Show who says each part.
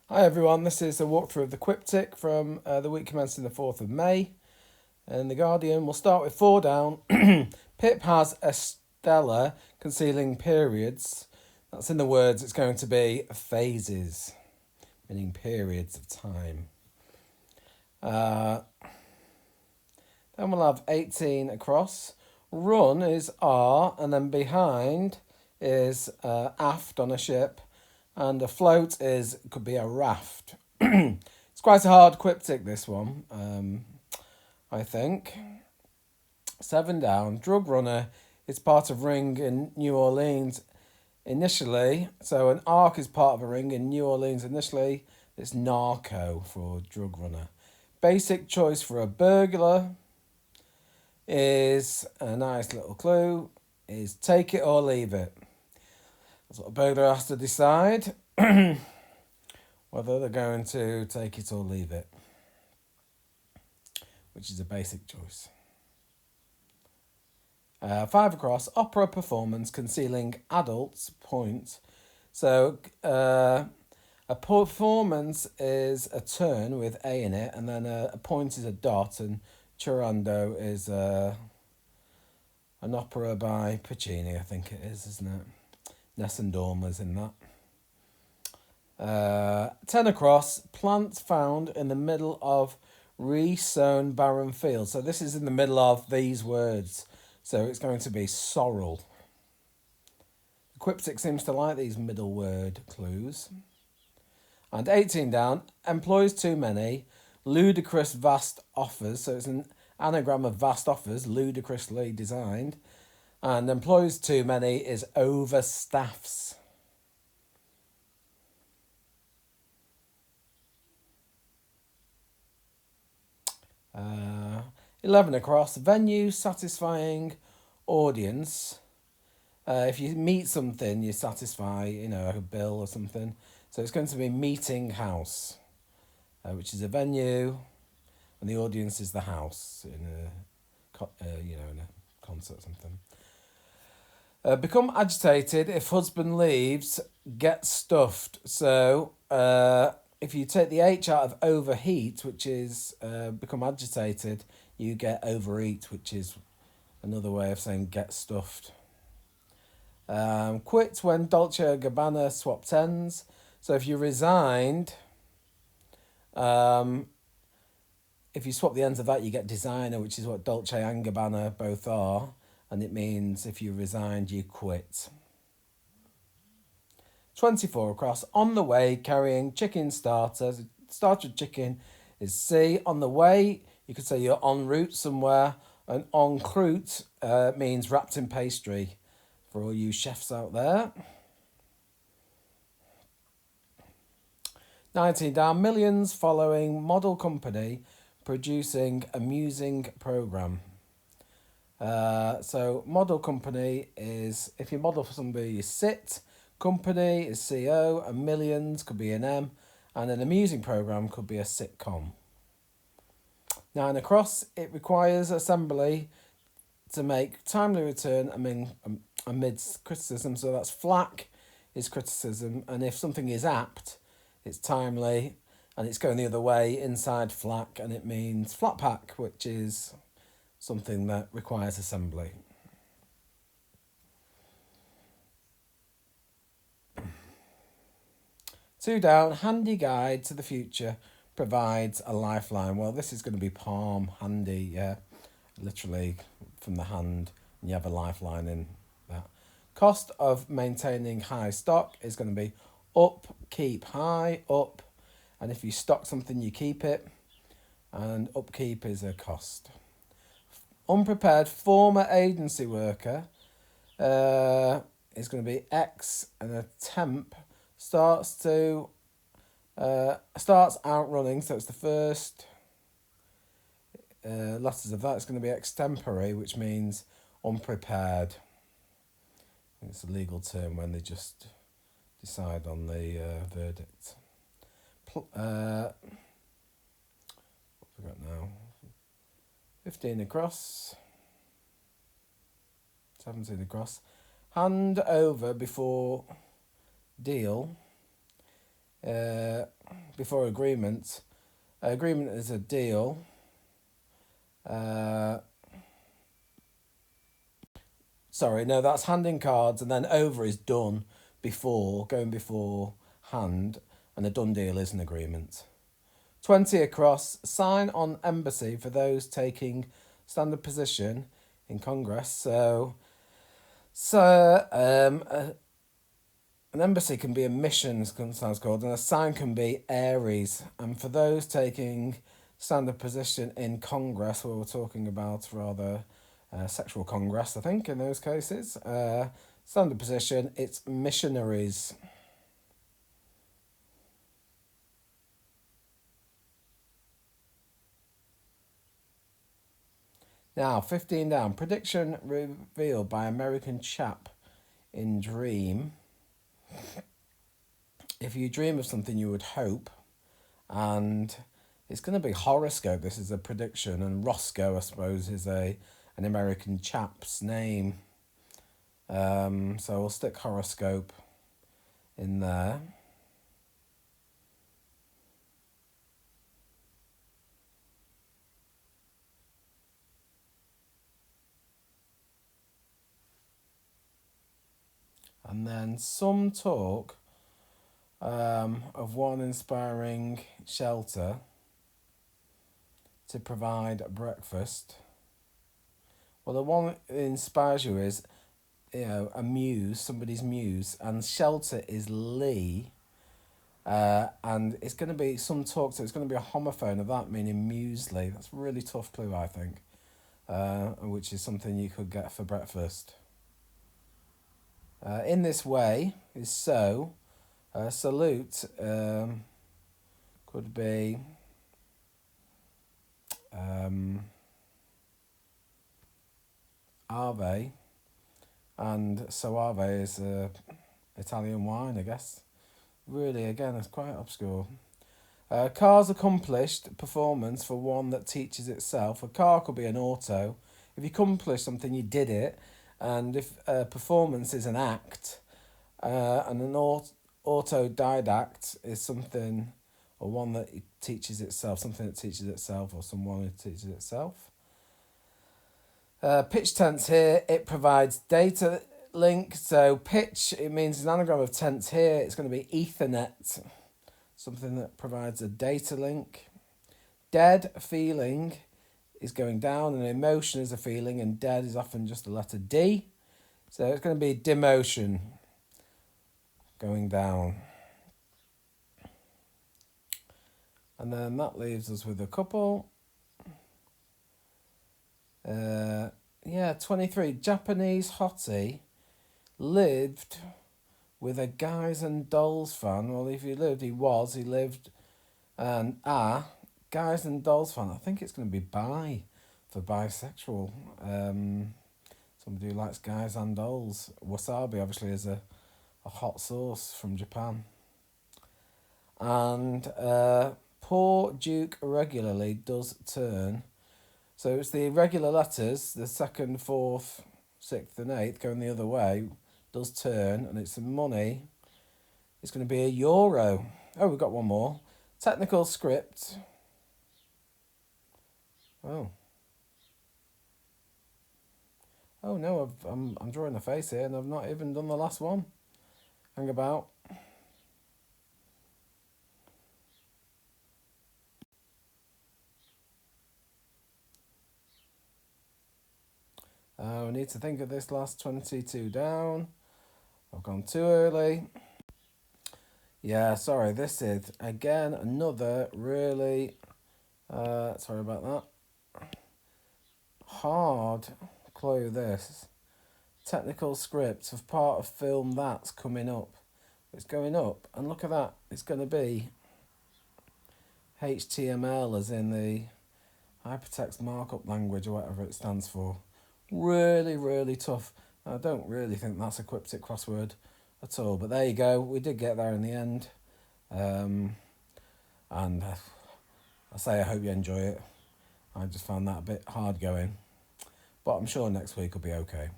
Speaker 1: Hi everyone, this is a walkthrough of the Quiptic from the week commencing the 4th of May. And the Guardian will start with 4 down. Pip has a stellar concealing periods. That's in the words, it's going to be phases, meaning periods of time. Then we'll have 18 across. Run is R, and then behind is aft on a ship, and a float could be a raft. It's quite a hard Quiptic, this one, I think. 7 down. Drug Runner is part of Ring in New Orleans initially. So an arc is part of a ring in New Orleans initially. It's Narco for Drug Runner. Basic choice for a burglar is a nice little clue, is take it or leave it. That's what a burglar has to decide, whether they're going to take it or leave it, which is a basic choice. 5 across, opera performance concealing adults, point. So a performance is a turn with A in it, and then a point is a dot, and Turando is an opera by Puccini, I think it is, isn't it? Nessun Dorma's in that. 10 across, plants found in the middle of re-sown barren fields. So this is in the middle of these words. So it's going to be sorrel. Quiptic seems to like these middle word clues. And 18 down, employs too many, ludicrous vast offers. So it's an anagram of vast offers, ludicrously designed. And employs too many is overstaffs. 11 across, venue satisfying audience. If you meet something, you satisfy, a bill or something. So it's going to be meeting house, which is a venue, and the audience is the house in in a concert or something. Become agitated if husband leaves, get stuffed. So if you take the H out of overheat, which is become agitated, you get overeat, which is another way of saying get stuffed. Quit when Dolce & Gabbana swapped ends. So if you resigned, if you swap the ends of that, you get designer, which is what Dolce and Gabbana both are. And it means if you resigned, you quit. 24 across, on the way, carrying chicken starters. Starter chicken is C. On the way, you could say you're en route somewhere. And en croûte means wrapped in pastry for all you chefs out there. 19 down, millions following model company producing amusing program. So model company is, if you model for somebody, you sit. Company is CO, and millions could be an M, and an amusing program could be a sitcom. 9 across, it requires assembly to make timely return amidst criticism. So that's flack is criticism, and if something is apt, it's timely, and it's going the other way inside flack, and it means flat pack, which is something that requires assembly. Two down, handy guide to the future provides a lifeline. Well, this is going to be palm, handy, yeah, literally from the hand, and you have a lifeline in that. Cost of maintaining high stock is going to be up, keep high, up, and if you stock something, you keep it, and upkeep is a cost. Unprepared former agency worker is going to be X, and a temp starts outrunning, so it's the first letters of that. It's going to be extempore, which means unprepared. It's a legal term when they just decide on the verdict. What have we got now? 15 across. 17 across. Hand over before deal before agreement. Agreement is a deal. Sorry, no, that's handing cards, and then over is done going beforehand, and a done deal is an agreement. 20 across, sign on embassy for those taking standard position in Congress. An embassy can be a mission, sometimes called, and a sign can be Aries. And for those taking standard position in Congress, where we're talking about rather sexual Congress, I think, in those cases, standard position, it's missionaries. Now, 15 down. Prediction revealed by American chap in dream. If you dream of something, you would hope. And it's going to be horoscope. This is a prediction. And Roscoe, I suppose, is an American chap's name. So we'll stick horoscope in there. And then some talk of one inspiring shelter to provide breakfast. Well, the one that inspires you is, a muse, somebody's muse, and shelter is Lee. And it's going to be some talk, so it's going to be a homophone of that, meaning muesli. That's a really tough clue, I think, which is something you could get for breakfast. In this way is so. Salute could be Ave, and Soave is Italian wine, I guess. Really, again, it's quite obscure. Car's accomplished performance for one that teaches itself. A car could be an auto. If you accomplish something, you did it. And if performance is an act, and an autodidact is something, or one that teaches itself, something that teaches itself, or someone who teaches itself. Pitch tense here, it provides data link. So pitch, it means an anagram of tense here. It's going to be Ethernet, something that provides a data link. Dead feeling is going down, and emotion is a feeling, and dead is often just the letter D. So it's going to be demotion, going down. And then that leaves us with a couple. 23. Japanese hottie lived with a Guys and Dolls fan. Well, if he lived, he lived. And Guys and Dolls fan. I think it's going to be bi for bisexual. Somebody who likes Guys and Dolls. Wasabi, obviously, is a hot sauce from Japan. And poor Duke regularly does turn. So it's the irregular letters, the 2nd, 4th, 6th and 8th going the other way, does turn, and it's the money. It's going to be a euro. Oh, we've got one more. Technical script. Oh no, I'm drawing a face here, and I've not even done the last one. Hang about. We need to think of this last 22 down. I've gone too early. Yeah, sorry, this is, again, another really, sorry about that, hard clue this. Technical script of part of film that's coming up. It's going up, and look at that, it's going to be HTML, as in the hypertext markup language, or whatever it stands for. Really, really tough. I don't really think that's a Quiptic crossword at all, but there you go. We did get there in the end. And I say I hope you enjoy it. I just found that a bit hard going, but I'm sure next week will be okay.